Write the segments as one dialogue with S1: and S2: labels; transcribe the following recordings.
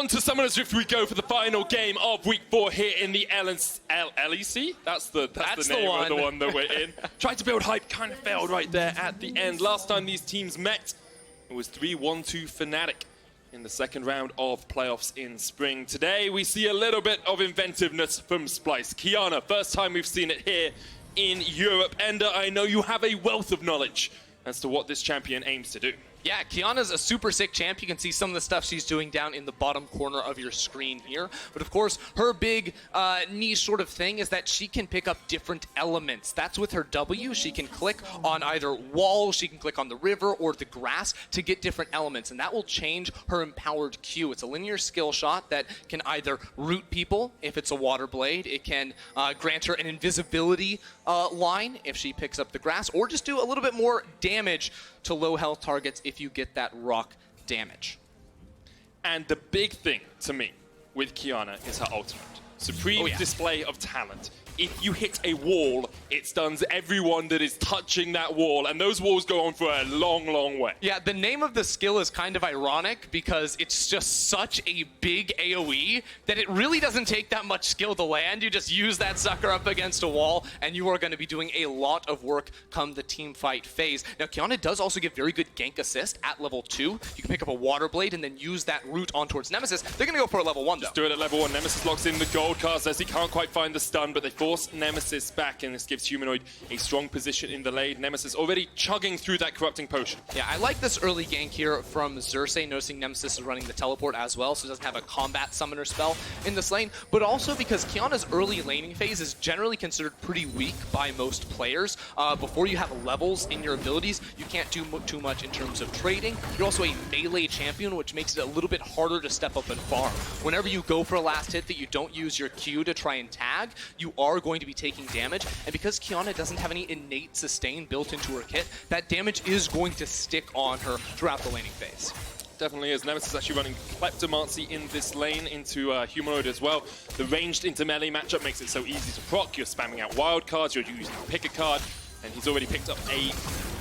S1: on to Summoner's Rift we go for the final game of Week 4 here in the LEC. That's the name of the one that we're in. Tried to build hype, kind of failed right there at the end. Last time these teams met, it was 3-1-2 Fnatic in the second round of playoffs in spring. Today we see a little bit of inventiveness from Splyce. Qiyana, first time we've seen it here in Europe. Ender, I know you have a wealth of knowledge as to what this champion aims to do.
S2: Yeah, Qiyana's a super sick champ. You can see some of the stuff she's doing down in the bottom corner of your screen here. But of course, her big niche sort of thing is that she can pick up different elements. That's with her W. She can click on either walls, she can click on the river or the grass to get different elements. And that will change her empowered Q. It's a linear skill shot that can either root people if it's a water blade. It can grant her an invisibility line if she picks up the grass, or just do a little bit more damage to low health targets if you get that rock damage.
S1: And the big thing to me with Qiyana is her ultimate. Supreme display of talent. If you hit a wall, it stuns everyone that is touching that wall, and those walls go on for a long, long way.
S2: Yeah, the name of the skill is kind of ironic because it's just such a big AoE that it really doesn't take that much skill to land. You just use that sucker up against a wall, and you are going to be doing a lot of work come the team fight phase. Now, Qiyana does also give very good gank assist at level 2. You can pick up a water blade and then use that route on towards Nemesis. They're going to go for a level 1, though.
S1: Just do it at level 1. Nemesis locks in the gold card as he can't quite find the stun, but they force Nemesis back, and this gives Humanoid a strong position in the lane. Nemesis already chugging through that corrupting potion.
S2: Yeah, I like this early gank here from Xerxe, noticing Nemesis is running the teleport as well, so it doesn't have a combat summoner spell in this lane, but also because Qiyana's early laning phase is generally considered pretty weak by most players. Before you have levels in your abilities, you can't do too much in terms of trading. You're also a melee champion, which makes it a little bit harder to step up and farm. Whenever you go for a last hit that you don't use your Q to try and tag, you are going to be taking damage, and because Qiyana doesn't have any innate sustain built into her kit, that damage is going to stick on her throughout the laning phase.
S1: Definitely is. Nemesis actually running Kleptomancy in this lane into Humanoid as well. The ranged into melee matchup makes it so easy to proc. You're spamming out wild cards, you're using pick a card, and he's already picked up a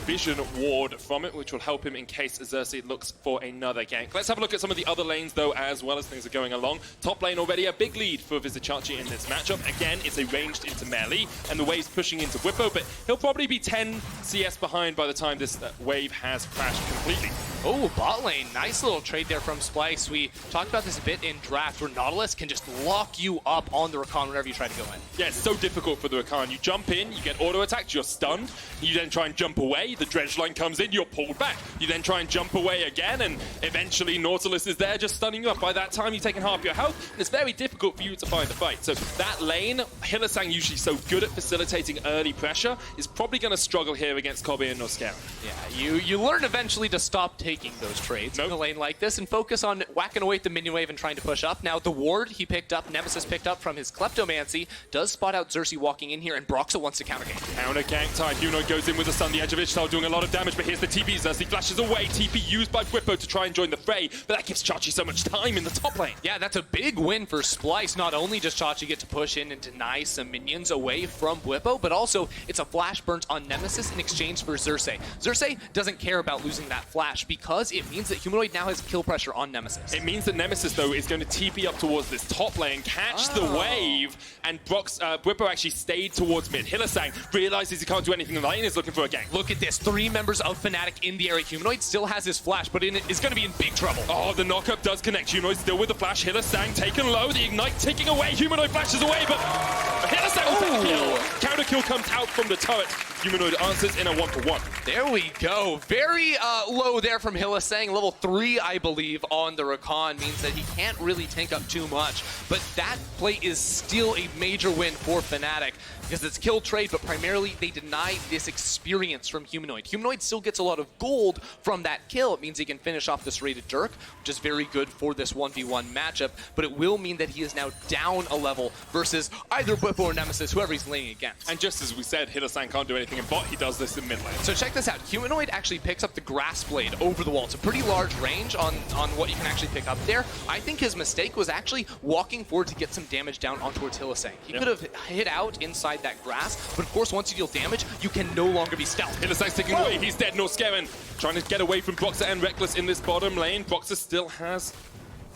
S1: vision ward from it, which will help him in case Xerxe looks for another gank. Let's have a look at some of the other lanes, though, as well as things are going along. Top lane already a big lead for Vizicsacsi in this matchup. Again, it's a ranged into melee, and the wave's pushing into Bwipo, but he'll probably be 10 CS behind by the time this wave has crashed completely.
S2: Oh, bot lane. Nice little trade there from Splyce. We talked about this a bit in draft, where Nautilus can just lock you up on the Rakan whenever you try to go in.
S1: Yeah, it's so difficult for the Rakan. You jump in, you get auto-attacked, you're stunned, you then try and jump away, the dredge line comes in, you're pulled back. You then try and jump away again, and eventually Nautilus is there just stunning you up. By that time, you've taken half your health, and it's very difficult for you to find the fight. So that lane, Hylissang usually so good at facilitating early pressure, is probably going to struggle here against Kobbe and Norskeren.
S2: Yeah, you learn eventually to stop taking those trades in a lane like this and focus on whacking away at the minion wave and trying to push up. Now, the ward he picked up, Nemesis picked up from his Kleptomancy, does spot out Xerxe walking in here, and Broxah wants to counter gank.
S1: Counter gank time. Humanoid goes in with the stun. The edge of Ishtal doing a lot of damage, but here's the TP. Xerxe flashes away. TP used by Bwipo to try and join the fray, but that gives Chachi so much time in the top lane.
S2: Yeah, that's a big win for Splyce. Not only does Chachi get to push in and deny some minions away from Bwipo, but also it's a flash burnt on Nemesis in exchange for Xerxe. Xerxe doesn't care about losing that flash because it means that Humanoid now has kill pressure on Nemesis.
S1: It means that Nemesis, though, is going to TP up towards this top lane, catch the wave, and Bwipo actually stayed towards mid. Hylissang realizes he can't do anything in the lane, is looking for a gank.
S2: Look at this, 3 members of Fnatic in the area. Humanoid still has his flash, but is going to be in big trouble.
S1: Oh, the knockup does connect. Humanoid still with the flash. Hylissang taken low. The ignite taking away. Humanoid flashes away, but Hylissang with the kill. Counter kill comes out from the turret. Humanoid answers in a 1-for-1.
S2: There we go. Very low there from Hylissang. Level 3, I believe, on the Rakan means that he can't really tank up too much. But that play is still a major win for Fnatic because it's kill trade, but primarily they deny this experience from Humanoid. Humanoid still gets a lot of gold from that kill. It means he can finish off this rated Dirk, which is very good for this 1v1 matchup, but it will mean that he is now down a level versus either Bwipo or Nemesis, whoever he's laning against.
S1: And just as we said, Hylissang can't do anything in bot, he does this in mid lane.
S2: So check this out. Humanoid actually picks up the grass blade over the wall. It's a pretty large range on what you can actually pick up there. I think his mistake was actually walking forward to get some damage down on towards Hylissang. He could have hit out inside that grass, but of course once you deal damage, you can no longer be stealth.
S1: Hylissang's taking away, he's dead. Norskeren trying to get away from Broxah and Rekkles in this bottom lane. Broxah still has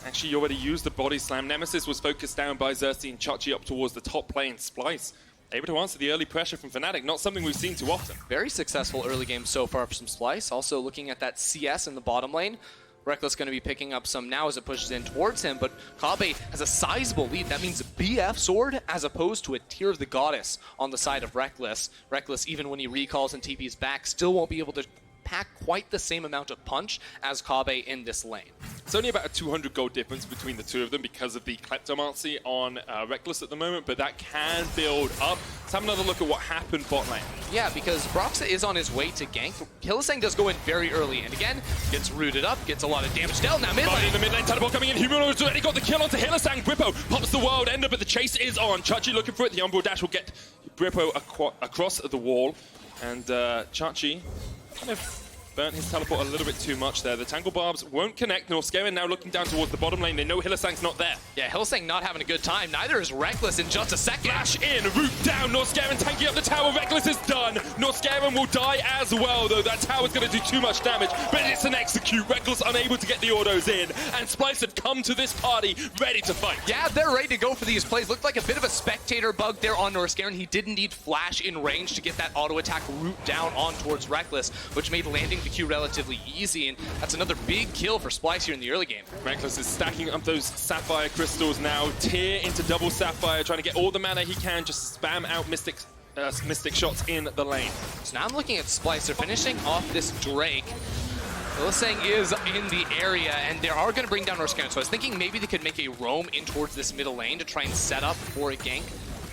S1: Actually, you already used the body slam. Nemesis was focused down by Xerxe and Chachi up towards the top lane. Splyce able to answer the early pressure from Fnatic, not something we've seen too often.
S2: Very successful early game so far from Splyce. Also looking at that CS in the bottom lane. Rekkles going to be picking up some now as it pushes in towards him, but Kobbe has a sizable lead. That means a BF sword as opposed to a Tear of the Goddess on the side of Rekkles. Rekkles, even when he recalls and TP's back, still won't be able to pack quite the same amount of punch as Kobbe in this lane.
S1: It's only about a 200 gold difference between the two of them because of the Kleptomancy on Rekkles at the moment, but that can build up. Let's have another look at what happened bot lane.
S2: Yeah, because Broxah is on his way to gank. Hylissang does go in very early, and again, gets rooted up, gets a lot of damage dealt. Now mid lane.
S1: In the mid lane, teleport coming in. Humanoid's already got the kill onto Hylissang. Bwipo pops the world ender, but the chase is on. Chachi looking for it. The Umbral dash will get Bwipo across the wall, and Chachi kind of burnt his teleport a little bit too much there. The Tangle Barbs won't connect. Norskeren now looking down towards the bottom lane. They know Hylissang's not there.
S2: Yeah, Hylissang not having a good time. Neither is Rekkles in just a second.
S1: Flash in, root down. Norskeren tanking up the tower. Rekkles is done. Norskeren will die as well, though. That tower's going to do too much damage, but it's an execute. Rekkles unable to get the autos in, and Splyce have come to this party ready to fight.
S2: Yeah, they're ready to go for these plays. Looked like a bit of a spectator bug there on Norskeren. He didn't need flash in range to get that auto attack root down on towards Rekkles, which made landing the Q relatively easy, and that's another big kill for Splyce here in the early game.
S1: Rekkles is stacking up those Sapphire crystals now. Tear into double Sapphire, trying to get all the mana he can, just spam out Mystic shots in the lane.
S2: So now I'm looking at Splyce. They're finishing off this Drake. Hylissang is in the area, and they are going to bring down Norskeren. So I was thinking maybe they could make a roam in towards this middle lane to try and set up for a gank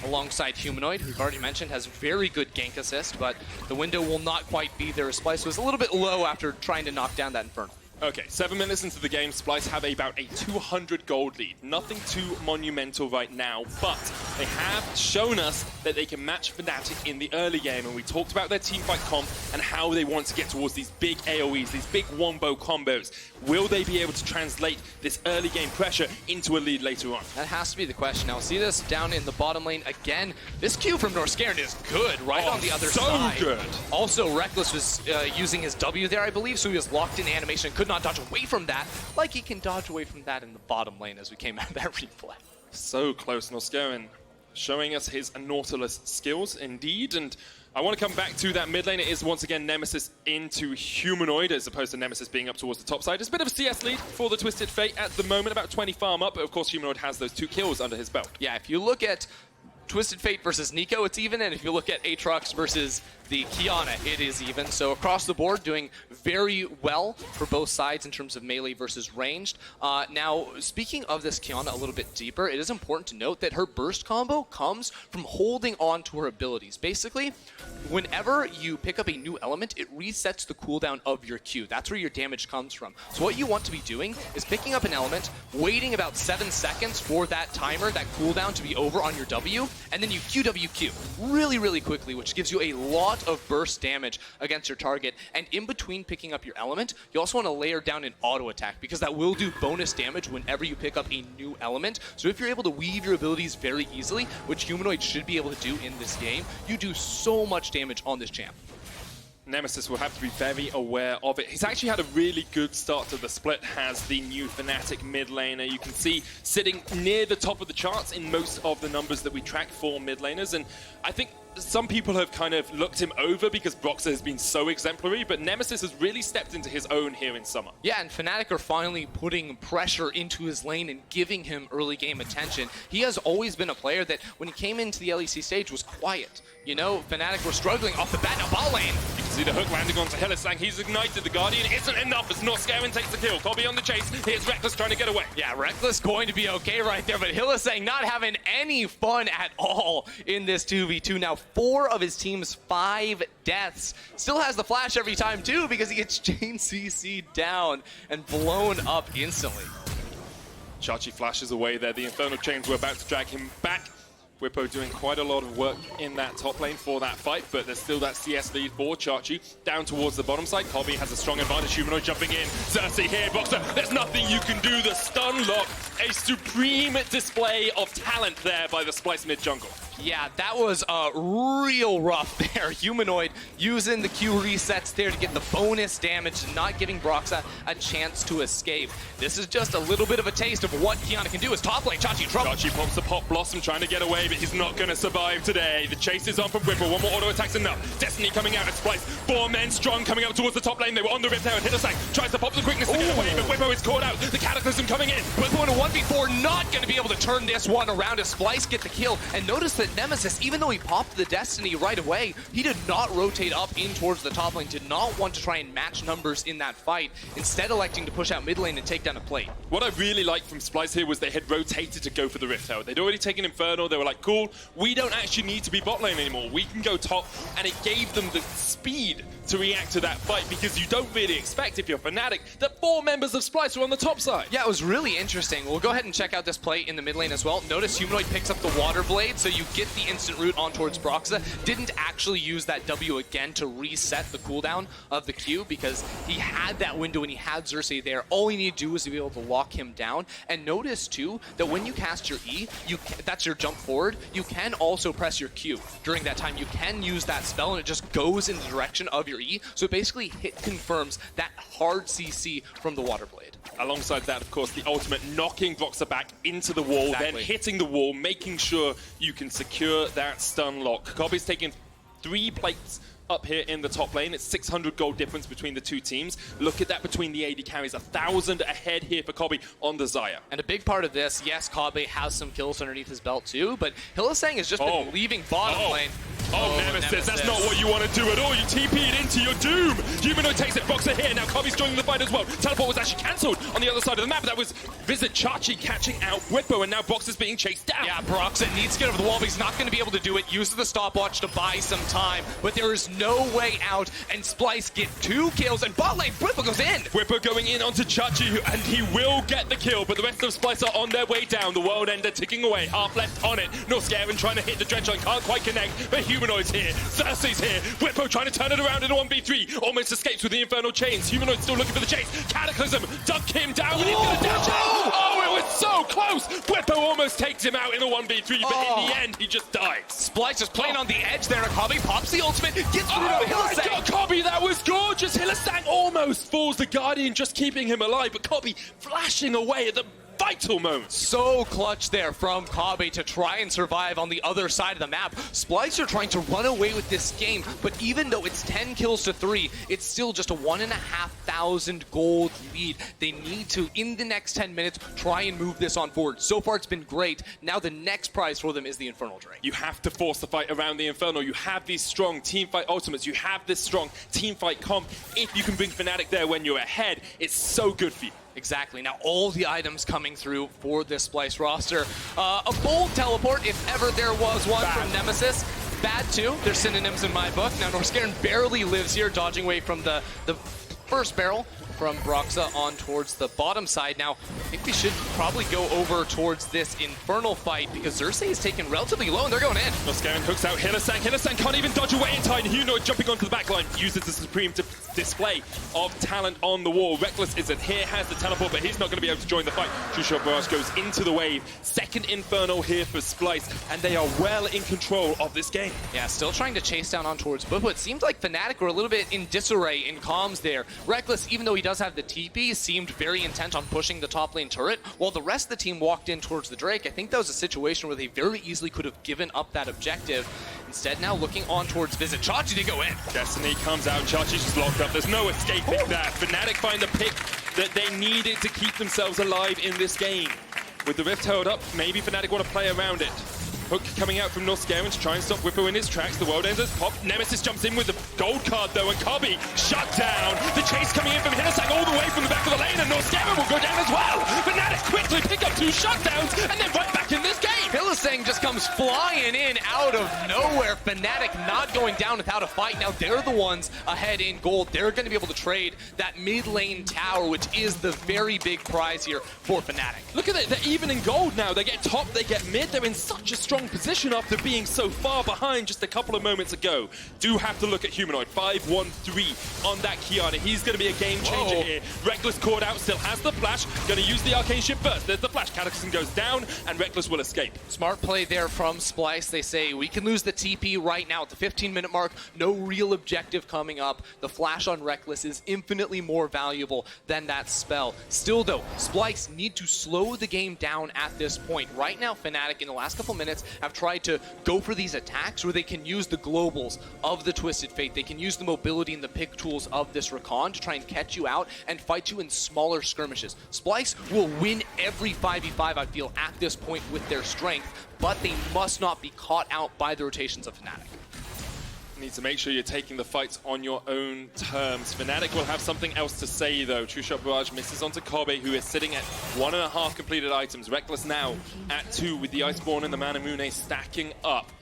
S2: alongside Humanoid, who we've already mentioned has very good gank assist, but the window will not quite be there. Splyce was a little bit low after trying to knock down that Infernal.
S1: Okay, 7 minutes into the game, Splyce have about a 200 gold lead. Nothing too monumental right now, but they have shown us that they can match Fnatic in the early game, and we talked about their teamfight comp and how they want to get towards these big AoEs, these big wombo combos. Will they be able to translate this early game pressure into a lead later on?
S2: That has to be the question. Now, we'll see this down in the bottom lane again. This Q from Norskeren is good, right on the other side.
S1: So good.
S2: Also, Rekkles was using his W there, I believe, so he was locked in animation, could not dodge away from that, like he can dodge away from that in the bottom lane as we came out of that replay.
S1: So close. Norskeren showing us his Nautilus skills indeed, and I want to come back to that mid lane. It is once again Nemesis into Humanoid as opposed to Nemesis being up towards the top side. It's a bit of a CS lead for the Twisted Fate at the moment, about 20 farm up, but of course Humanoid has those 2 kills under his belt.
S2: Yeah, if you look at Twisted Fate versus Neeko, it's even, and if you look at Aatrox versus the Qiyana, it is even. So across the board, doing very well for both sides in terms of melee versus ranged. Now, speaking of this Qiyana a little bit deeper, it is important to note that her burst combo comes from holding on to her abilities. Basically, whenever you pick up a new element, it resets the cooldown of your Q. That's where your damage comes from. So what you want to be doing is picking up an element, waiting about 7 seconds for that timer, that cooldown to be over on your W, and then you QWQ really, really quickly, which gives you a lot of burst damage against your target. And in between picking up your element, you also want to layer down an auto attack, because that will do bonus damage whenever you pick up a new element. So if you're able to weave your abilities very easily, which Humanoid should be able to do in this game, you do so much damage on this champ.
S1: Nemesis will have to be very aware of it. He's actually had a really good start to the split, has the new Fnatic mid laner. You can see sitting near the top of the charts in most of the numbers that we track for mid laners, and I think some people have kind of looked him over because Broxah has been so exemplary, but Nemesis has really stepped into his own here in summer.
S2: Yeah, and Fnatic are finally putting pressure into his lane and giving him early game attention. He has always been a player that, when he came into the LEC stage, was quiet. You know, Fnatic were struggling off the bat. Now bot lane.
S1: You can see the hook landing onto Hylissang. He's ignited. The Guardian isn't enough as Norskeren takes the kill. Kobbe on the chase. Here's Rekkles trying to get away.
S2: Yeah, Rekkles going to be okay right there, but Hylissang not having any fun at all in this 2v2. Now 4 of his team's 5 deaths. Still has the flash every time too, because he gets chain CC'd down and blown up instantly.
S1: Chachi flashes away there. The Infernal Chains were about to drag him back. Bwipo doing quite a lot of work in that top lane for that fight, but there's still that CS lead for Chachi. Down towards the bottom side, Kobbe has a strong advantage. Humanoid jumping in. Xerxe here, Broxah. There's nothing you can do. The stun lock. A supreme display of talent there by the Splyce mid jungle.
S2: Yeah, that was real rough there. Humanoid using the Q resets there to get the bonus damage and not giving Broxah a chance to escape. This is just a little bit of a taste of what Qiyana can do as top lane. Chachi in trouble.
S1: Chachi pops the Pop Blossom trying to get away, but he's not going to survive today. The chase is on from Bwipo. One more auto attack's enough. Destiny coming out at Splyce. 4 men strong coming up towards the top lane. They were on the Rift Tower. Hylissang tries to pop the quickness to get away, but Bwipo is caught out. The Cataclysm coming in.
S2: Bwipo in a 1v4, not going to be able to turn this one around as Splyce get the kill. And notice that Nemesis, even though he popped the Destiny right away, he did not rotate up in towards the top lane, did not want to try and match numbers in that fight, instead electing to push out mid lane and take down a plate.
S1: What I really liked from Splyce here was they had rotated to go for the Rift Tower. They'd already taken Inferno. They were like, cool, we don't actually need to be bot lane anymore. We can go top, and it gave them the speed to react to that fight, because you don't really expect, if you're Fnatic, that 4 members of Splyce are on the top side.
S2: Yeah, it was really interesting. We'll go ahead and check out this play in the mid lane as well. Notice Humanoid picks up the Water Blade, so you get the instant route on towards Broxah. Didn't actually use that W again to reset the cooldown of the Q, because he had that window and he had Xerxe there. All he needed to do was to be able to lock him down. And notice too that when you cast your E, that's your jump forward, you can also press your Q. During that time, you can use that spell and it just goes in the direction of your E. So it basically confirms that hard CC from the Water Blade.
S1: Alongside that, of course, the ultimate knocking Broxah back into the wall, then hitting the wall, making sure you can secure that stun lock. Kobbe's taking 3 plates up here in the top lane. It's 600 gold difference between the two teams. Look at that between the AD carries. 1,000 ahead here for Kobbe on the Xayah.
S2: And a big part of this, yes, Kobbe has some kills underneath his belt too, but Hylissang has just been leaving bottom lane.
S1: Nemesis, that's not what you want to do at all. You TP'd into your doom. Humanoid takes it. Broxah here. Now Kobbe's joining the fight as well. Teleport was actually cancelled on the other side of the map. That was Vizicsacsi catching out Bwipo, and now Broxah's being chased down.
S2: Yeah, Broxah needs to get over the wall, but he's not going to be able to do it. Uses the stopwatch to buy some time, but there is no way out, and Splyce get 2 kills, and bot lane, Bwipo goes in.
S1: Bwipo going in onto Chachi, and he will get the kill, but the rest of Splyce are on their way down. The World Ender ticking away, half left on it. Norskeren trying to hit the Drench line, can't quite connect, but Humanoid's here, Xerxe's here. Bwipo trying to turn it around in a 1v3, almost escapes with the Infernal Chains. Humanoid still looking for the chase. Cataclysm, duck him down, and he's gonna dash out. Oh, it was so close. Bwipo almost takes him out in a 1v3, but in the end, he just dies.
S2: Splyce is playing on the edge there, and Kobbe pops the ultimate, gets rid of Hylissang.
S1: Kobbe, that was gorgeous. Hylissang almost falls the Guardian, just keeping him alive, but Kobbe flashing away at the vital moment.
S2: So clutch there from Kobbe to try and survive on the other side of the map. Splyce are trying to run away with this game, but even though it's 10 kills to 3, it's still just a 1,500 gold lead. They need to, in the next 10 minutes, try and move this on forward. So far, it's been great. Now the next prize for them is the Infernal Drake.
S1: You have to force the fight around the Inferno. You have these strong team fight ultimates. You have this strong team fight comp. If you can bring Fnatic there when you're ahead, it's so good for you.
S2: Exactly. Now all the items coming through for this Splyce roster. A bold teleport, if ever there was one, from Nemesis. Bad too. They're synonyms in my book. Now Norskeren barely lives here, dodging away from the first barrel from Broxah on towards the bottom side. Now, I think we should probably go over towards this Infernal fight, because Xerxe is taken relatively low and they're going in.
S1: Norskeren hooks out Hylissang. Hylissang can't even dodge away in time. Humanoid jumping onto the back line, uses the supreme display of talent on the wall. Rekkles isn't here, has the teleport, but he's not going to be able to join the fight. Shusha Barrage goes into the wave. Second Infernal here for Splyce, and they are well in control of this game.
S2: Yeah, still trying to chase down on towards Bwipo. It seemed like Fnatic were a little bit in disarray in comms there. Rekkles, even though he does have the TP, seemed very intent on pushing the top lane turret, while the rest of the team walked in towards the Drake. I think that was a situation where they very easily could have given up that objective. Instead, now looking on towards Vizicsacsi, they go in.
S1: Destiny comes out, Chachi's just locked up. There's no escaping that. Fnatic find the pick that they needed to keep themselves alive in this game. With the Rift held up, maybe Fnatic want to play around it. Hook coming out from Norskeren to try and stop Bwipo in his tracks. The World Enders pop. Nemesis jumps in with the gold card though, and Kobbe shut down. The chase coming in from Hylissang all the way from the back of the lane, and Norskeren will go down as well. Fnatic quickly pick up 2 shutdowns, and then right back in this game.
S2: Hylissang just comes flying in out of nowhere. Fnatic not going down without a fight. Now they're the ones ahead in gold. They're going to be able to trade that mid lane tower, which is the very big prize here for Fnatic.
S1: Look at it. They're even in gold now. They get top, they get mid. They're in such a strong position after being so far behind just a couple of moments ago. Do have to look at Humanoid. 5-1-3 on that Qiyana. He's going to be a game changer here. Rekkles caught out, still has the flash. Going to use the arcane shift first. There's the flash. Cataclysm goes down, and Rekkles will escape.
S2: Smart play there. there from Splyce. They say, we can lose the TP right now at the 15-minute mark. No real objective coming up. The flash on Rekkles is infinitely more valuable than that spell. Still, though, Splyce need to slow the game down at this point. Right now, Fnatic, in the last couple minutes, have tried to go for these attacks where they can use the globals of the Twisted Fate. They can use the mobility and the pick tools of this Rakan to try and catch you out and fight you in smaller skirmishes. Splyce will win every 5v5, I feel, at this point with their strength, but they must not be caught out by the rotations of Fnatic.
S1: You need to make sure you're taking the fights on your own terms. Fnatic will have something else to say, though. True Shot Barrage misses onto Kobbe, who is sitting at 1.5 completed items. Rekkles now at 2 with the Iceborne and the Manamune stacking up.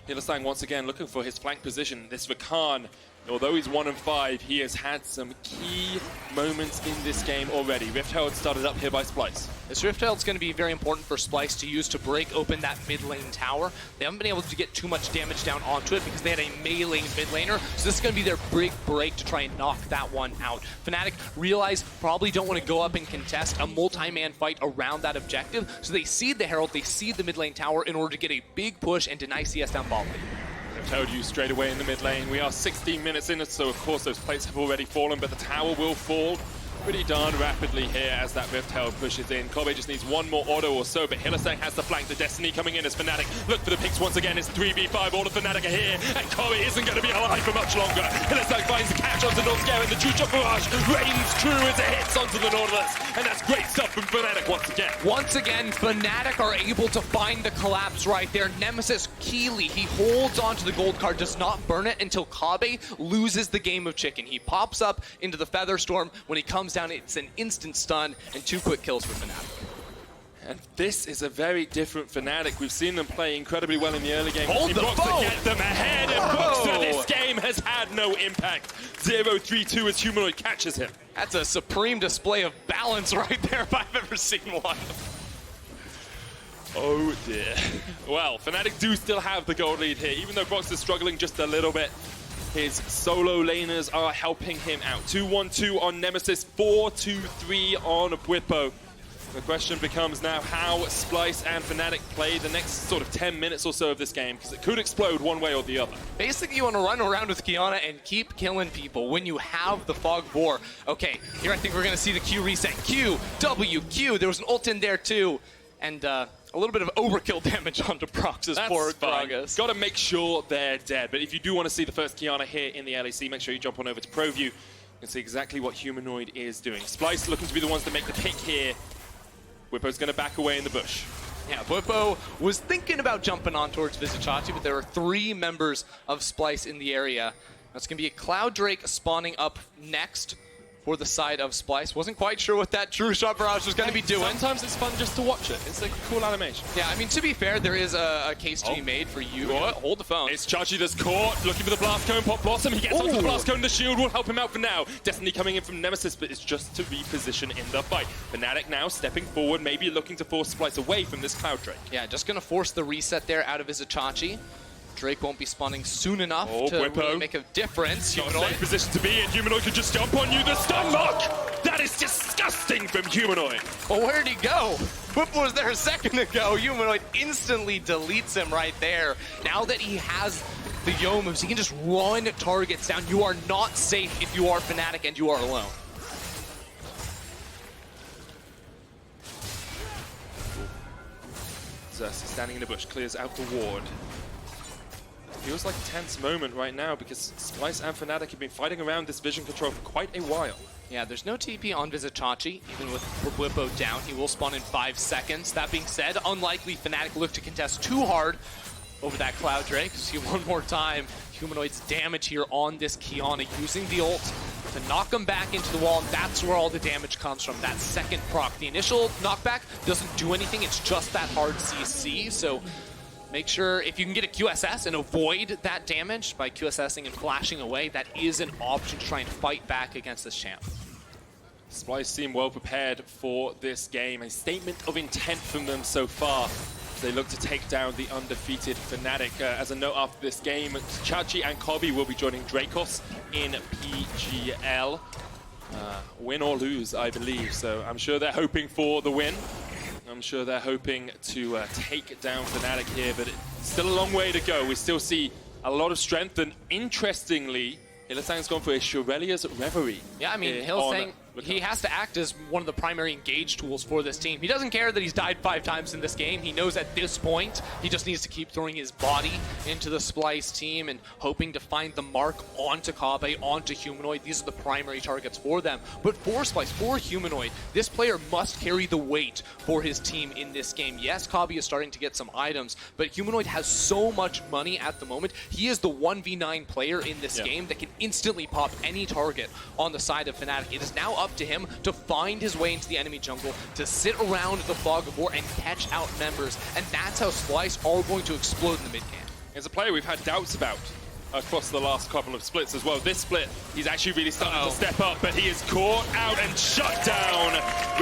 S1: Hylissang once again looking for his flank position. This Rakan, although he's 1-5, he has had some key moments in this game already. Rift Herald started up here by Splyce.
S2: This Rift Herald's going to be very important for Splyce to use to break open that mid lane tower. They haven't been able to get too much damage down onto it because they had a melee mid laner, so this is going to be their big break to try and knock that one out. Fnatic realize probably don't want to go up and contest a multi-man fight around that objective, so they seed the Herald, they seed the mid lane tower in order to get a big push and deny CS down bot lane.
S1: I've told you straight away in the mid lane. We are 16 minutes in, so of course those plates have already fallen, but the tower will fall pretty darn rapidly here as that Rift Herald pushes in. Kobbe just needs one more auto or so, but Hylissang has the flank. The Destiny coming in as Fnatic look for the picks once again. It's 3v5. All of Fnatic are here, and Kobbe isn't going to be alive for much longer. Hylissang finds the catch onto Norskeren. The True Shot Barrage reigns true as it hits onto the Nautilus, and that's great stuff from Fnatic once again.
S2: Once again, Fnatic are able to find the collapse right there. Nemesis Keely, he holds onto the gold card, does not burn it until Kobbe loses the game of chicken. He pops up into the Feather Storm. When he comes down, it's an instant stun and 2 quick kills for Fnatic.
S1: And this is a very different Fnatic. We've seen them play incredibly well in the early game.
S2: Hold the
S1: Broxah
S2: phone!
S1: get them ahead, and Broxah this game has had no impact. 0-3-2 as Humanoid catches him.
S2: That's a supreme display of balance right there if I've ever seen one.
S1: Oh dear. Well, Fnatic do still have the gold lead here, even though Broxah is struggling just a little bit. His solo laners are helping him out. 2-1-2 on Nemesis, 4-2-3 on Bwipo. The question becomes now how Splyce and Fnatic play the next sort of 10 minutes or so of this game, because it could explode one way or the other.
S2: Basically, you want to run around with Qiyana and keep killing people when you have the Fog Boar. Okay, here I think we're going to see the Q reset. Q, W, Q. There was an ult in there too. And a little bit of overkill damage onto Broxah's poor Gragas.
S1: Got to make sure they're dead. But if you do want to see the first Qiyana here in the LEC, make sure you jump on over to ProView and see exactly what Humanoid is doing. Splyce looking to be the ones to make the pick here. Bwipo's going to back away in the bush.
S2: Yeah, Bwipo was thinking about jumping on towards Vizicsacsi, but there are 3 members of Splyce in the area. That's going to be a Cloud Drake spawning up next for the side of Splyce. Wasn't quite sure what that True Shot Barrage was going to be doing.
S1: Sometimes it's fun just to watch it. It's like a cool animation.
S2: Yeah, I mean, to be fair, there is a case to be made for you. Hold the phone.
S1: It's Chachi that's caught, looking for the Blast Cone. Pop Blossom, he gets onto the Blast Cone. The shield will help him out for now. Destiny coming in from Nemesis, but it's just to reposition in the fight. Fnatic now stepping forward, maybe looking to force Splyce away from this Cloud Drake.
S2: Yeah, just going to force the reset there out of Vizicsacsi. Drake won't be spawning soon enough to really make a difference.
S1: Not a safe position to be in. Humanoid could just jump on you. The stun lock! That is disgusting from Humanoid.
S2: Well, where'd he go? Bwipo was there a second ago. Humanoid instantly deletes him right there. Now that he has the Yo moves, he can just run targets down. You are not safe if you are Fnatic and you are alone.
S1: Xerxe standing in the bush, clears out the ward. Feels like a tense moment right now because Splyce and Fnatic have been fighting around this vision control for quite a while.
S2: Yeah, there's no TP on Vizicsacsi, even with Bwipo down. He will spawn in 5 seconds. That being said, unlikely Fnatic look to contest too hard over that Cloud Drake. See one more time, Humanoid's damage here on this Qiyana, using the ult to knock him back into the wall, and that's where all the damage comes from, that second proc. The initial knockback doesn't do anything, it's just that hard CC, so make sure if you can get a QSS and avoid that damage by QSSing and flashing away, that is an option to try and fight back against this champ.
S1: Splyce seem well prepared for this game. A statement of intent from them so far. They look to take down the undefeated Fnatic. As a note after this game, Chachi and Kobbe will be joining Gragas in Win or lose, I believe. So I'm sure they're hoping for the win. I'm I'm sure they're hoping to take down Fnatic here, but it's still a long way to go. We still see a lot of strength, and interestingly, Hylissang's gone for a Shurelia's Reverie.
S2: Yeah, I mean, Hylissang, he has to act as one of the primary engage tools for this team. He doesn't care that he's died 5 times in this game. He knows at this point he just needs to keep throwing his body into the Splyce team and hoping to find the mark onto Kobbe, onto Humanoid. These are the primary targets for them. But for Splyce, for Humanoid, this player must carry the weight for his team in this game. Yes, Kobbe is starting to get some items, but Humanoid has so much money at the moment. He is the 1v9 player in this game that can instantly pop any target on the side of Fnatic. It is now up to him to find his way into the enemy jungle, to sit around the Fog of War and catch out members, and that's how Splyce are going to explode in the mid game.
S1: As a player we've had doubts about across the last couple of splits as well. This split, he's actually really starting to step up, but he is caught out and shut down.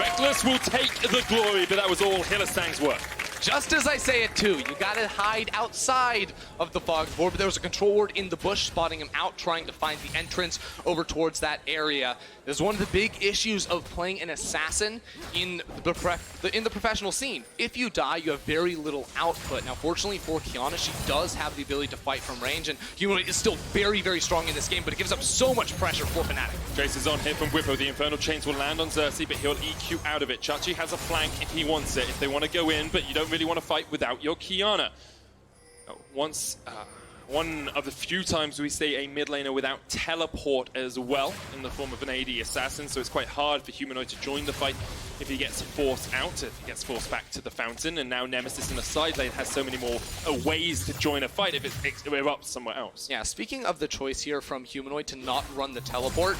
S1: Rekkles will take the glory, but that was all Hylissang's work.
S2: Just as I say it too, you gotta hide outside of the Fog of War, but there was a control ward in the bush spotting him out, trying to find the entrance over towards that area. This is one of the big issues of playing an assassin in the professional scene. If you die, you have very little output. Now, fortunately for Qiyana, she does have the ability to fight from range, and Humanoid is still very, very strong in this game, but it gives up so much pressure for Fnatic.
S1: Xerxe is on hit from Bwipo. The Infernal Chains will land on Xerxe, but he'll EQ out of it. Chachi has a flank if he wants it, if they want to go in, but you don't really want to fight without your Qiyana. One of the few times we see a mid laner without teleport as well, in the form of an AD assassin, so it's quite hard for Humanoid to join the fight if he gets forced out, if he gets forced back to the fountain, and now Nemesis in the side lane has so many more ways to join a fight if it erupts somewhere else.
S2: Yeah, speaking of the choice here from Humanoid to not run the teleport,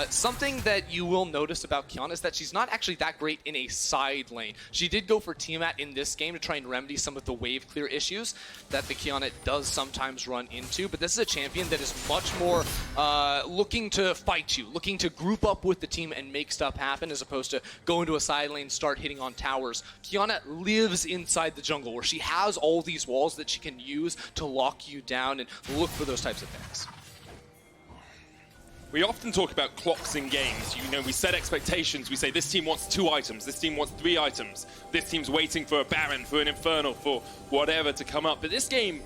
S2: something that you will notice about Qiyana is that she's not actually that great in a side lane. She did go for Tiamat in this game to try and remedy some of the wave clear issues that the Qiyana does sometimes run into, but this is a champion that is much more looking to fight you, looking to group up with the team and make stuff happen, as opposed to go into a side lane, start hitting on towers. Qiyana lives inside the jungle, where she has all these walls that she can use to lock you down and look for those types of things.
S1: We often talk about clocks in games. You know, we set expectations. We say this team wants 2 items, this team wants 3 items, this team's waiting for a Baron, for an Infernal, for whatever to come up. But this game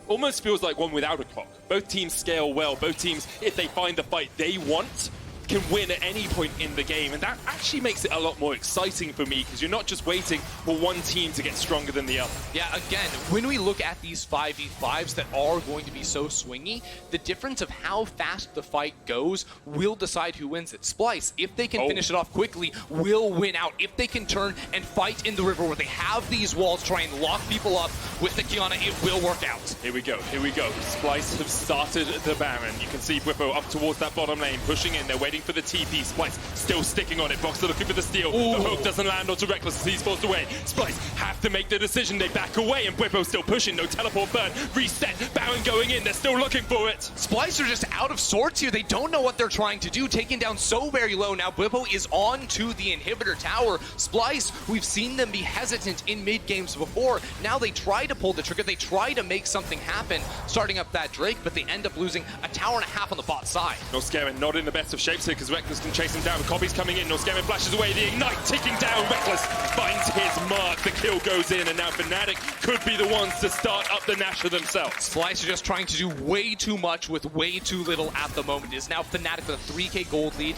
S1: almost feels like one without a clock. Both teams scale well. Both teams, if they find the fight they want, can win at any point in the game, and that actually makes it a lot more exciting for me, because you're not just waiting for one team to get stronger than the other.
S2: Yeah, again, when we look at these 5v5s that are going to be so swingy, the difference of how fast the fight goes will decide who wins it. Splyce, if they can finish it off quickly, will win out. If they can turn and fight in the river where they have these walls, try and lock people up with the Qiyana, it will work out.
S1: Here we go, here we go. Splyce have started the Baron. You can see Bwipo up towards that bottom lane, pushing in. They're waiting for the TP. Splyce still sticking on it. Broxah looking for the steal.
S2: Ooh.
S1: The hook doesn't land onto Rekkles as he's forced away. Splyce have to make the decision. They back away, and Bwipo still pushing. No teleport burn. Reset. Baron going in. They're still looking for it.
S2: Splyce are just out of sorts here. They don't know what they're trying to do. Taken down so very low. Now Bwipo is on to the inhibitor tower. Splyce, we've seen them be hesitant in mid games before. Now they try to pull the trigger. They try to make something happen, starting up that Drake, but they end up losing a tower and a half on the bot side.
S1: Norskeren not in the best of shapes here, because Rekkles can chase him down. Kobbe's coming in. Norskeren flashes away. The Ignite ticking down. Rekkles finds his mark. The kill goes in, and now Fnatic could be the ones to start up the Nasher themselves.
S2: Splyce are just trying to do way too much with way too little at the moment. It is now Fnatic with a 3k gold lead.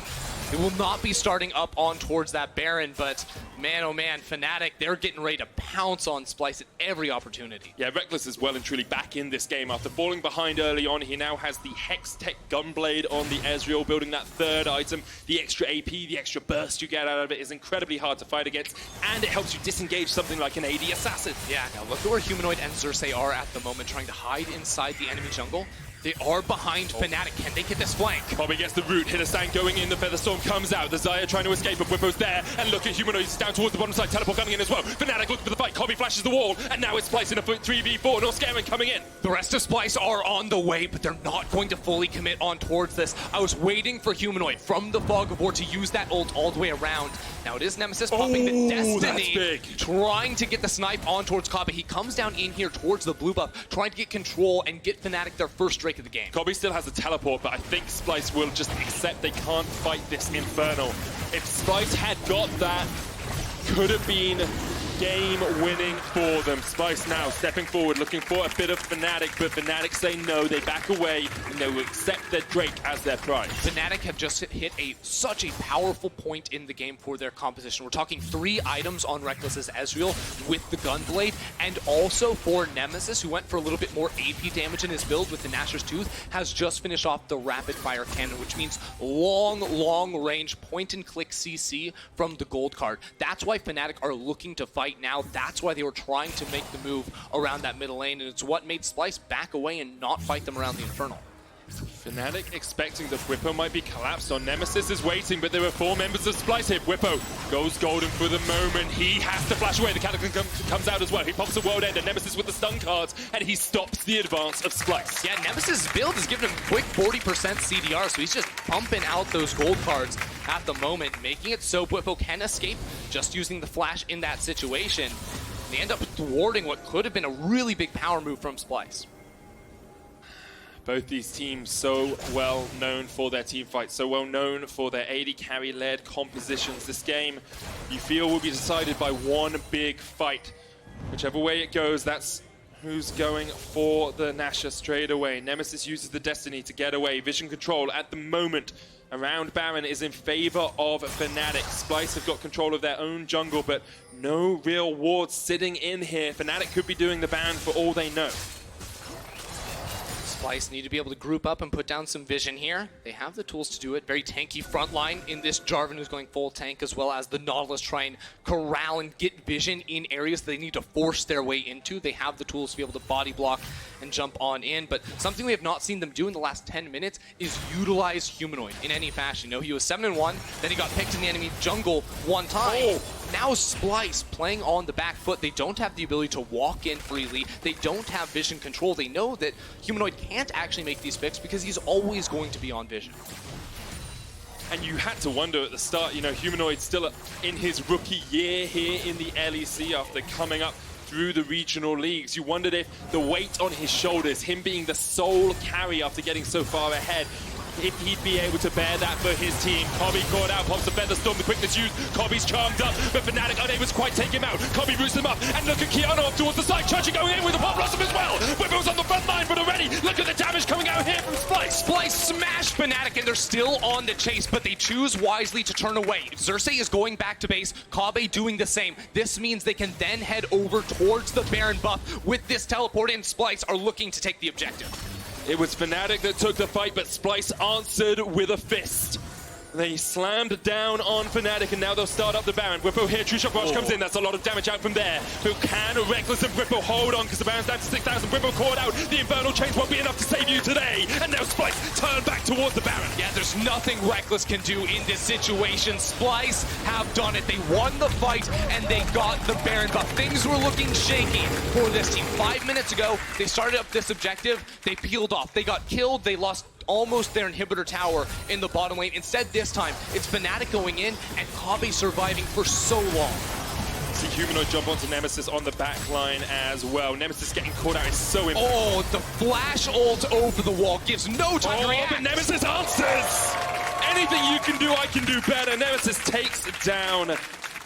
S2: It will not be starting up on towards that Baron, but man, oh man, Fnatic, they're getting ready to pounce on Splyce at every opportunity.
S1: Yeah, Rekkles is well and truly back in this game. After falling behind early on, he now has the Hex Tech Gunblade on the Ezreal, building that 3rd item. The extra AP, the extra burst you get out of it is incredibly hard to fight against, and it helps you disengage something like an AD Assassin.
S2: Yeah, now look at where Humanoid and Xerxe are at the moment, trying to hide inside the enemy jungle. They are behind Fnatic. Can they get this flank?
S1: Kobbe gets the root. Hylissang going in. The Featherstorm comes out. The Xayah trying to escape, but Bwipo's there. And look at Humanoid. He's down towards the bottom side. Teleport coming in as well. Fnatic looking for the fight. Kobbe flashes the wall. And now it's Splyce in a 3v4. Norskeren coming in.
S2: The rest of Splyce are on the way, but they're not going to fully commit on towards this. I was waiting for Humanoid from the Fog of War to use that ult all the way around. Now it is Nemesis popping the Destiny.
S1: That's big.
S2: Trying to get the snipe on towards Kobbe. He comes down in here towards the blue buff, trying to get control and get Fnatic their first Drake of the game.
S1: Kobbe still has a teleport, but I think Splyce will just accept they can't fight this Infernal. If Splyce had got that, could have been game winning for them. Splyce now stepping forward, looking for a bit of Fnatic, but Fnatic say no, they back away, and they will accept their Drake as their prize.
S2: Fnatic have just hit such a powerful point in the game for their composition. We're talking 3 items on Rekkles' Ezreal with the Gunblade, and also for Nemesis, who went for a little bit more AP damage in his build with the Nashor's Tooth, has just finished off the rapid fire cannon, which means long range point and click CC from the gold card. That's why Fnatic are looking to fight now. That's why they were trying to make the move around that middle lane, and it's what made Splyce back away and not fight them around the Infernal.
S1: Fnatic expecting that Bwipo might be collapsed on. Nemesis is waiting, but there are 4 members of Splyce here. Bwipo goes golden for the moment. He has to flash away. The Cataclysm comes out as well. He pops a World Ender. Nemesis with the stun cards, and he stops the advance of Splyce.
S2: Yeah, Nemesis' build is giving him quick 40% CDR, so he's just pumping out those gold cards at the moment, making it so Bwipo can escape just using the flash in that situation. They end up thwarting what could have been a really big power move from Splyce.
S1: Both these teams so well known for their team fights, so well known for their AD carry-led compositions. This game, you feel, will be decided by one big fight. Whichever way it goes, that's who's going for the Nashor straight away. Nemesis uses the Destiny to get away. Vision control at the moment around Baron is in favor of Fnatic. Splyce have got control of their own jungle, but no real wards sitting in here. Fnatic could be doing the ban for all they know.
S2: Splyce need to be able to group up and put down some vision here. They have the tools to do it. Very tanky front line in this Jarvan who's going full tank, as well as the Nautilus try and corral and get vision in areas they need to force their way into. They have the tools to be able to body block and jump on in, but something we have not seen them do in the last 10 minutes is utilize Humanoid in any fashion. You know, he was 7-1, then he got picked in the enemy jungle one time. Now Splyce playing on the back foot. They don't have the ability to walk in freely. They don't have vision control. They know that Humanoid can't actually make these picks because he's always going to be on vision.
S1: And you had to wonder at the start, you know, Humanoid still in his rookie year here in the LEC after coming up through the regional leagues. You wondered if the weight on his shoulders, him being the sole carry after getting so far ahead, if he'd be able to bear that for his team. Kobbe caught out, pops the Featherstorm, the quickness used. Kobbe's charmed up, but Fnatic unable to quite take him out. Kobbe roots him up, and look at Qiyana off towards the side. Churchy going in with the Pop Blossom as well. Bwipo's on the front line, but already, look at the damage coming out here from Splyce.
S2: Splyce smashed Fnatic, and they're still on the chase, but they choose wisely to turn away. Xerxe is going back to base, Kobbe doing the same. This means they can then head over towards the Baron buff. With this teleport in, Splyce are looking to take the objective.
S1: It was Fnatic that took the fight, but Splyce answered with a fist. They slammed down on Fnatic, and now they'll start up the Baron. Bwipo here, True Shot Rush comes in. That's a lot of damage out from there. Who can Rekkles and Bwipo hold on, because the Baron's down to 6,000. Bwipo caught out. The Infernal Chains won't be enough to save you today. And now Splyce turn back towards the Baron.
S2: Yeah, there's nothing Rekkles can do in this situation. Splyce have done it. They won the fight, and they got the Baron buff. Things were looking shaky for this team. 5 minutes ago, they started up this objective. They peeled off. They got killed. They lost almost their inhibitor tower in the bottom lane. Instead, this time, it's Fnatic going in and Kobbe surviving for so long.
S1: See Humanoid jump onto Nemesis on the back line as well. Nemesis getting caught out is so important.
S2: Oh, the flash ult over the wall gives no time to react.
S1: But Nemesis answers! Anything you can do, I can do better. Nemesis takes down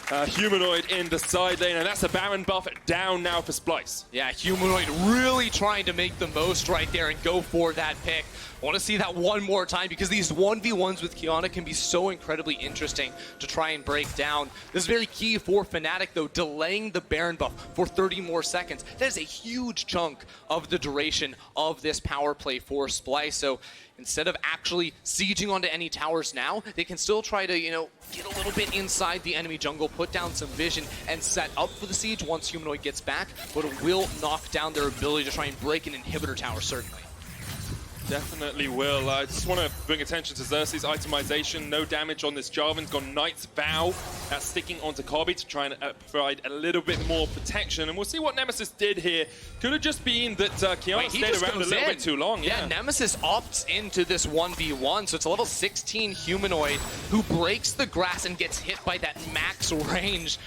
S1: Humanoid in the side lane, and that's a Baron buff down now for Splyce.
S2: Yeah, Humanoid really trying to make the most right there and go for that pick. I want to see that one more time because these 1v1s with Qiyana can be so incredibly interesting to try and break down. This is very key for Fnatic, though, delaying the Baron buff for 30 more seconds. That is a huge chunk of the duration of this power play for Splyce. So instead of actually sieging onto any towers now, they can still try to, you know, get a little bit inside the enemy jungle, put down some vision, and set up for the siege once Humanoid gets back, but it will knock down their ability to try and break an inhibitor tower, certainly.
S1: Definitely will. I just want to bring attention to Xerxe's itemization. No damage on this Jarvan's got Knight's Vow. That's sticking onto Kobbe to try and provide a little bit more protection. And we'll see what Nemesis did here. Could have just been that Qiyana stayed around a little bit too long.
S2: Yeah, Nemesis opts into this 1v1, so it's a level 16 Humanoid who breaks the grass and gets hit by that max range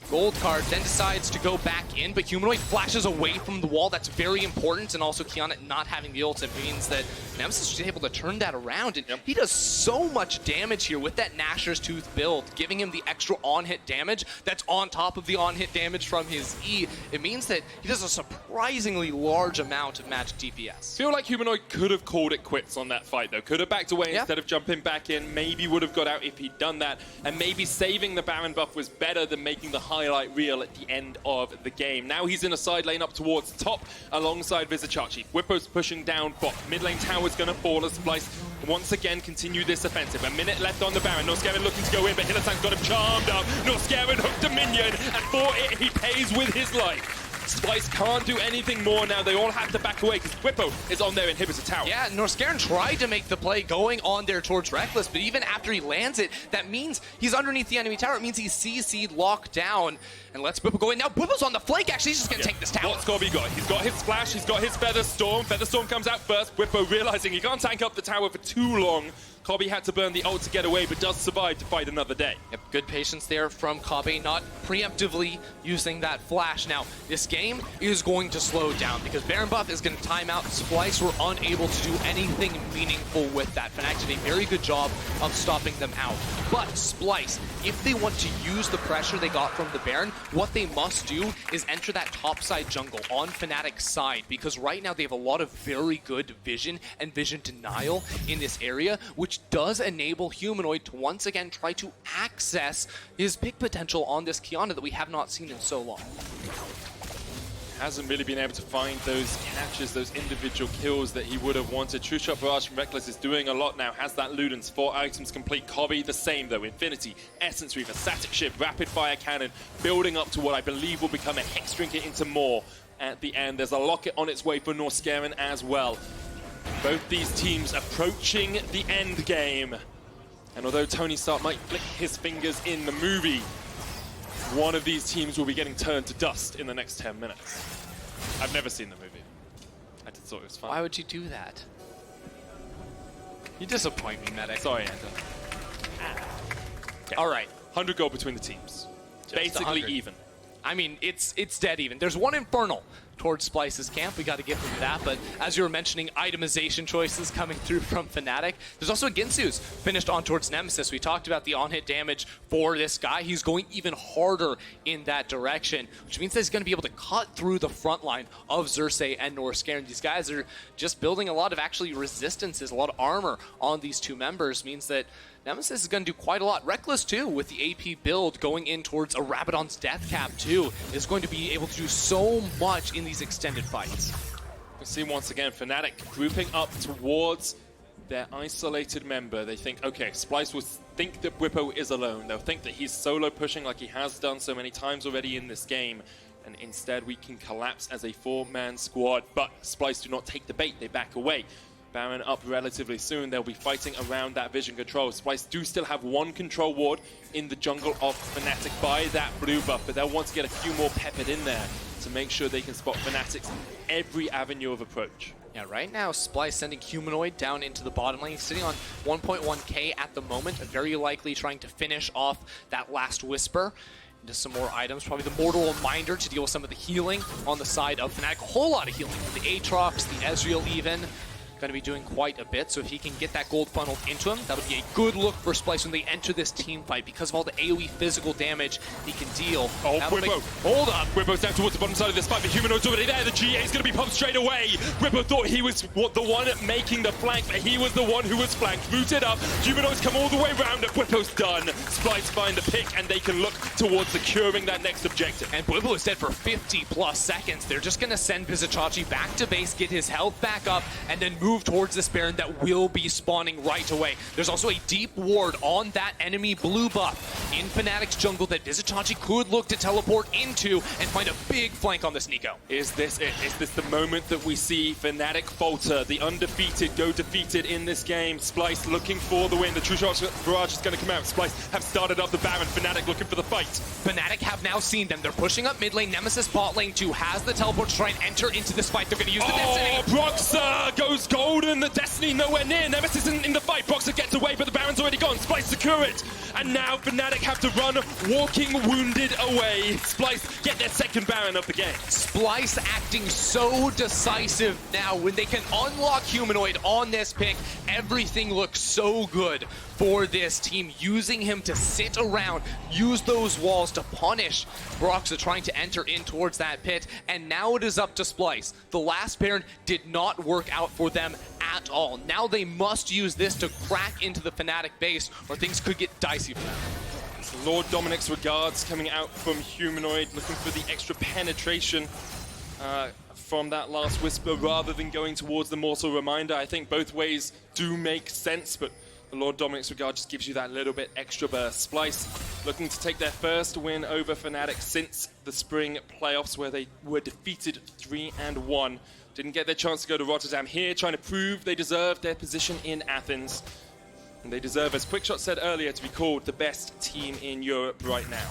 S2: gold card, then decides to go back in, but Humanoid flashes away from the wall. That's very important, and also Qiyana not having the ult, it means that Nemesis is able to turn that around, and he does so much damage here with that Gnasher's Tooth build, giving him the extra on-hit damage that's on top of the on-hit damage from his E. It means that he does a surprisingly large amount of magic DPS.
S1: Feel like Humanoid could have called it quits on that fight, though. Could have backed away instead of jumping back in. Maybe would have got out if he'd done that, and maybe saving the Baron buff was better than making the highlight reel at the end of the game. Now he's in a side lane up towards top alongside Vizicsacsi. Bwipo's pushing down bot. Mid lane tower's going to fall as Splyce once again continue this offensive. A minute left on the Baron. Norskeren looking to go in, but Hylissang's got him charmed up. Norskeren hooked a minion, and for it he pays with his life. Splyce can't do anything more now. They all have to back away because Bwipo is on their inhibitor tower.
S2: Yeah, Norskeren tried to make the play going on there towards Rekkles, but even after he lands it, that means he's underneath the enemy tower. It means he's CC'd locked down and lets Bwipo go in. Now Bwipo's on the flank, actually. He's just going to take this tower.
S1: What's Kobbe got? He's got his splash, he's got his Feather Storm. Feather Storm comes out first. Bwipo realizing he can't tank up the tower for too long. Kobbe had to burn the ult to get away, but does survive to fight another day.
S2: Yep, good patience there from Kobbe, not preemptively using that flash. Now, this game is going to slow down because Baron buff is going to time out. Splyce were unable to do anything meaningful with that. Fnatic did a very good job of stopping them out. But Splyce, if they want to use the pressure they got from the Baron, what they must do is enter that topside jungle on Fnatic's side, because right now they have a lot of very good vision and vision denial in this area, which does enable Humanoid to once again try to access his pick potential on this Qiyana that we have not seen in so long.
S1: Hasn't really been able to find those catches, those individual kills that he would have wanted. True Shot Barrage from Rekkles is doing a lot now. Has that Ludens, 4 items complete. Kobbe the same though. Infinity, Essence Reaver, Static Ship, Rapid Fire Cannon, building up to what I believe will become a Hex Drinker into more at the end. There's a Locket on its way for Norskeren as well. Both these teams approaching the end game. And although Tony Stark might flick his fingers in the movie, one of these teams will be getting turned to dust in the next 10 minutes. I've never seen the movie. I just thought it was fun.
S2: Why would you do that? You disappoint me, Medic.
S1: Sorry, Anta.
S2: Okay. All right.
S1: 100 gold between the teams.
S2: Just
S1: Basically
S2: 100.
S1: even.
S2: I mean, it's dead even. There's one Infernal towards Splyce's camp. We got to give them that. But as you were mentioning, itemization choices coming through from Fnatic. There's also a Ginsu's finished on towards Nemesis. We talked about the on-hit damage for this guy. He's going even harder in that direction, which means that he's going to be able to cut through the front line of Xerxe and Norskeren. These guys are just building a lot of actually resistances, a lot of armor on these two members. Means that Nemesis is going to do quite a lot. Rekkles, too, with the AP build going in towards a Rabadon's death cap, too, is going to be able to do so much in these extended fights.
S1: We see once again Fnatic grouping up towards their isolated member. They think, okay, Splyce will think that Bwipo is alone. They'll think that he's solo pushing like he has done so many times already in this game. And instead we can collapse as a 4-man squad. But Splyce do not take the bait. They back away. Baron up relatively soon. They'll be fighting around that vision control. Splyce do still have 1 control ward in the jungle of Fnatic by that blue buff, but they'll want to get a few more peppered in there to make sure they can spot Fnatic's every avenue of approach.
S2: Yeah, right now, Splyce sending Humanoid down into the bottom lane. He's sitting on 1.1k at the moment, very likely trying to finish off that last Whisper into some more items. Probably the Mortal Reminder to deal with some of the healing on the side of Fnatic. A whole lot of healing. The Aatrox, the Ezreal even. Going to be doing quite a bit, so if he can get that gold funneled into him, that would be a good look for Splyce when they enter this team fight because of all the AoE physical damage he can deal.
S1: Oh, Bwipo! Hold up! Bwipo's down towards the bottom side of this fight, but Humanoid's already there. The GA is going to be pumped straight away. Bwipo thought he was the one making the flank, but he was the one who was flanked. Rooted up. Humanoid's come all the way around, and Bwipo's done. Splyce find the pick, and they can look towards securing that next objective.
S2: And Bwipo is dead for 50+ seconds. They're just going to send Vizicsacsi back to base, get his health back up, and then move towards this Baron that will be spawning right away. There's also a deep ward on that enemy blue buff in Fnatic's jungle that Vizicsacsi could look to teleport into and find a big flank on this Neeko.
S1: Is this it? Is this the moment that we see Fnatic falter? The undefeated go defeated in this game. Splyce looking for the win. The True Shot Barrage is going to come out. Splyce have started up the Baron. Fnatic looking for the fight.
S2: Fnatic have now seen them. They're pushing up mid lane. Nemesis bot lane 2 has the teleport to try and enter into this fight. They're going to use the Destiny.
S1: Broxah goes golden. The Destiny nowhere near. Nemesis in the fight. Broxah gets away, but the Baron's already gone. Splyce secure it. and now Fnatic have to run walking wounded away. Splyce get their second Baron of the game.
S2: Splyce acting so decisive now. When they can unlock Humanoid on this pick, everything looks so good for this team, using him to sit around, use those walls to punish Broxah trying to enter in towards that pit, and now it is up to Splyce. The last Baron did not work out for them at all. Now they must use this to crack into the Fnatic base, or things could get dicey for them.
S1: Lord Dominic's regards coming out from Humanoid, looking for the extra penetration from that last Whisper rather than going towards the Mortal Reminder. I think both ways do make sense, but the Lord Dominic's regard just gives you that little bit extra burst. Splyce looking to take their first win over Fnatic since the spring playoffs, where they were defeated 3-1. Didn't get their chance to go to Rotterdam. Here, trying to prove they deserve their position in Athens. And they deserve, as Quickshot said earlier, to be called the best team in Europe right now.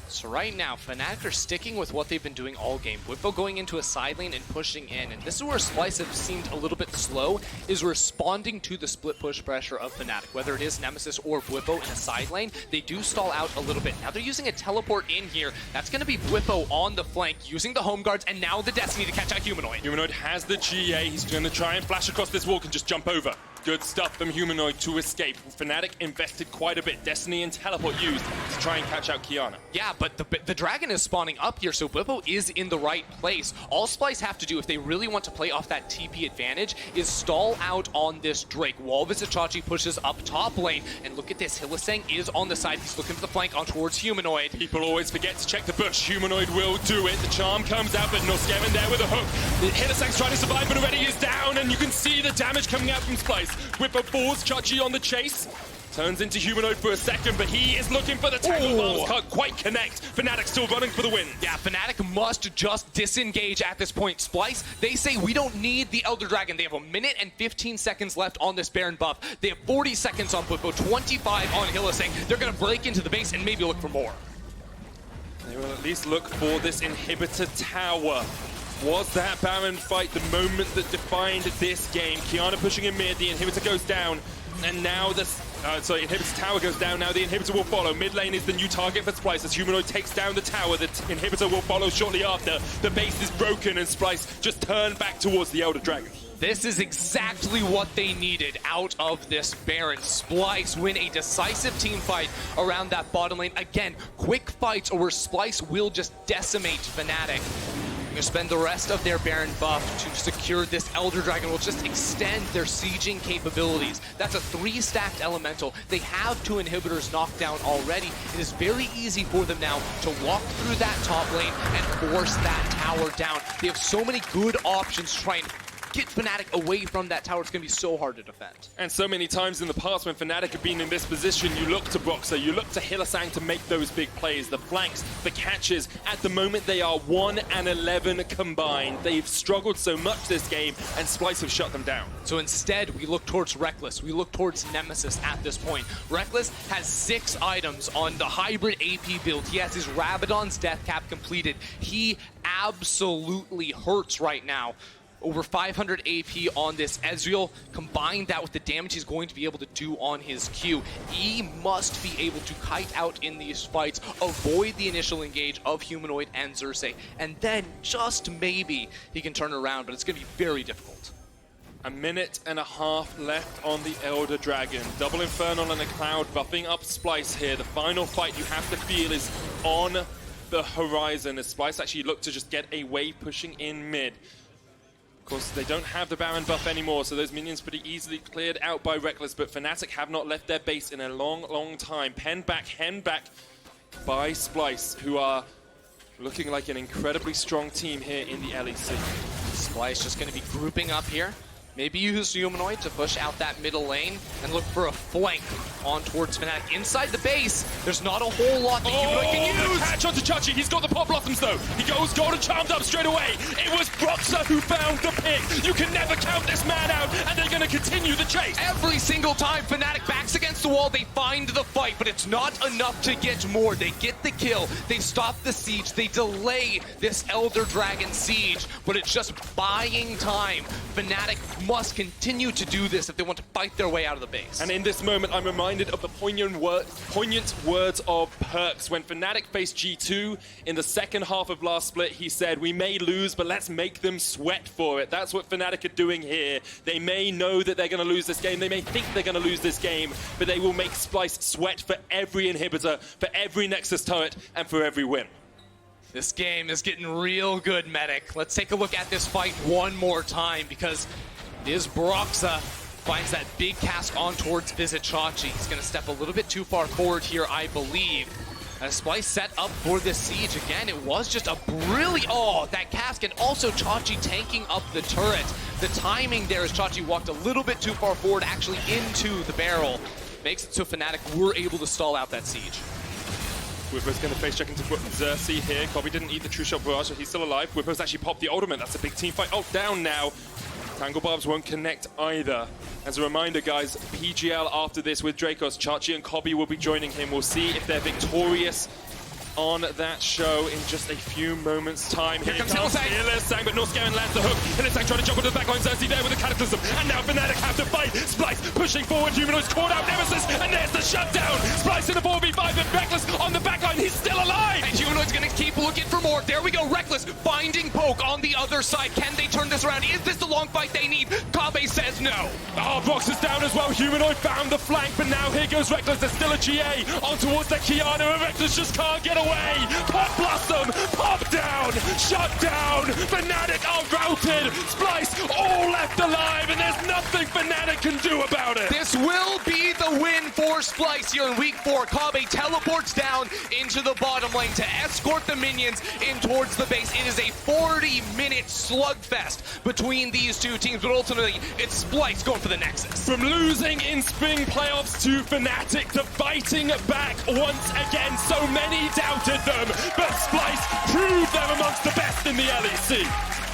S2: So right now, Fnatic are sticking with what they've been doing all game. Bwipo going into a side lane and pushing in. And this is where Splyce have seemed a little bit slow, is responding to the split push pressure of Fnatic. Whether it is Nemesis or Bwipo in a side lane, they do stall out a little bit. Now they're using a teleport in here. That's going to be Bwipo on the flank, using the home guards, and now the Destiny to catch out Humanoid.
S1: Humanoid has the GA. He's going to try and flash across this wall and just jump over. Good stuff from Humanoid to escape. Fnatic invested quite a bit. Destiny and teleport used to try and catch out Qiyana.
S2: Yeah, but the dragon is spawning up here, so Bwipo is in the right place. All Splyce have to do, if they really want to play off that TP advantage, is stall out on this Drake. While Vizicsacsi pushes up top lane, and look at this, Hylissang is on the side. He's looking for the flank on towards Humanoid.
S1: People always forget to check the bush. Humanoid will do it. The charm comes out, but Norskeren there with a hook. The Hylissang's trying to survive, but already is down, and you can see the damage coming out from Splyce. Whipper falls, Chachi on the chase. Turns into Humanoid for a second, but he is looking for the tangle. Arms can't quite connect. Fnatic still running for the win.
S2: Yeah, Fnatic must just disengage at this point. Splyce, they say we don't need the Elder Dragon. They have 1 minute and 15 seconds left on this Baron buff. They have 40 seconds on Bwipo, 25 on Hylissang. They're going to break into the base and maybe look for more.
S1: They will at least look for this inhibitor tower. Was that Baron fight the moment that defined this game? Qiyana pushing in mid, the inhibitor goes down, and now this inhibitor tower goes down. Now the inhibitor will follow. Mid lane is the new target for Splyce. As Humanoid takes down the tower, the inhibitor will follow shortly after. The base is broken, and Splyce just turned back towards the Elder Dragon.
S2: This is exactly what they needed out of this Baron. Splyce win a decisive team fight around that bottom lane. Again, quick fights or where Splyce will just decimate Fnatic. Going to spend the rest of their Baron buff to secure this Elder Dragon. Will just extend their sieging capabilities. That's a 3-stacked elemental. They have 2 inhibitors knocked down already. It is very easy for them now to walk through that top lane and force that tower down. They have so many good options to try and get Fnatic away from that tower. It's going to be so hard to defend. And
S1: so many times in the past when Fnatic have been in this position, you look to Broxah, you look to Hylissang to make those big plays. The flanks, the catches. At the moment, they are 1 and 11 combined. They've struggled so much this game, and Splyce have shut them down.
S2: So instead, we look towards Rekkles. We look towards Nemesis at this point. Rekkles has 6 items on the hybrid AP build. He has his Rabadon's death cap completed. He absolutely hurts right now. Over 500 AP on this Ezreal. Combine that with the damage he's going to be able to do on his Q. He must be able to kite out in these fights, avoid the initial engage of Humanoid and Xerxe, and then just maybe he can turn around, but it's going to be very difficult.
S1: 1.5 minutes left on the Elder Dragon. Double Infernal and a Cloud buffing up Splyce here. The final fight you have to feel is on the horizon as Splyce actually look to just get away pushing in mid. Of course, they don't have the Baron buff anymore, so those minions pretty easily cleared out by Rekkles, but Fnatic have not left their base in a long, long time. Hemmed back by Splyce, who are looking like an incredibly strong team here in the LEC.
S2: Splyce just going to be grouping up here. Maybe use Humanoid to push out that middle lane and look for a flank on towards Fnatic. Inside the base, there's not a whole lot that Humanoid can use.
S1: Catch onto Chachi. He's got the Pop Blossoms though. He goes golden charmed up straight away. It was Broxah who found the pick. You can never count this man out, and they're going to continue the chase.
S2: Every single time Fnatic backs against the wall, they find the fight, but it's not enough to get more. They get the kill. They stop the siege. They delay this Elder Dragon siege, but it's just buying time. Fnatic must continue to do this if they want to fight their way out of the base.
S1: And in this moment, I'm reminded of the poignant words of Perks when Fnatic faced G2 in the second half of last split. He said, "We may lose, but let's make them sweat for it." That's what Fnatic are doing here. They may know that they're going to lose this game. They may think they're going to lose this game, but they will make Splyce sweat for every inhibitor, for every Nexus turret, and for every win.
S2: This game is getting real good, Medic. Let's take a look at this fight one more time because it is Broxah finds that big cast on towards Vizicsacsi. He's going to step a little bit too far forward here, I believe. As Splyce set up for this siege again, it was just a brilliant... Oh, that cast, and also Chachi tanking up the turret. The timing there as Chachi walked a little bit too far forward, actually into the barrel. Makes it so Fnatic were able to stall out that siege.
S1: Bwipo's going to face check into Xerxe here. Kobbe didn't eat the true shot barrage, so he's still alive. Bwipo's actually popped the ultimate. That's a big team fight. Oh, down now. Tangle Barbs won't connect either. As a reminder, guys, PGL after this with Drakos, Chachi and Kobbe will be joining him. We'll see if they're victorious on that show in just a few moments' time.
S2: Here comes
S1: Hylissang, but Norskeren lands the hook. Hylissang trying to jump onto the backline. Xerxe there with a cataclysm. And now Fnatic have to fight. Splyce pushing forward. Humanoid's caught out Nemesis. And there's the shutdown. Splyce in the 4v5 and Rekkles on the backline. He's still alive.
S2: And Humanoid's going to keep looking for more. There we go. Rekkles finding poke on the other side. Can they turn this around? Is this the long fight they need? Kobbe says no.
S1: Oh, Broxah's down as well. Humanoid found the flank, but now here goes Rekkles. There's still a GA on towards the Qiyana, and Rekkles just can't get away. Pop Blossom, pop down, shut down. Fnatic are routed. Splyce all left alive, and there's nothing Fnatic can do about it.
S2: This will be the win for Splyce here in week 4. Kobbe teleports down into the bottom lane to escort the minions in towards the base. It is a 40-minute slugfest between these two teams, but ultimately it's Splyce going for the Nexus.
S1: From losing in spring playoffs to Fnatic to fighting back once again. So many doubted them, but Splyce proved them amongst the best in the LEC.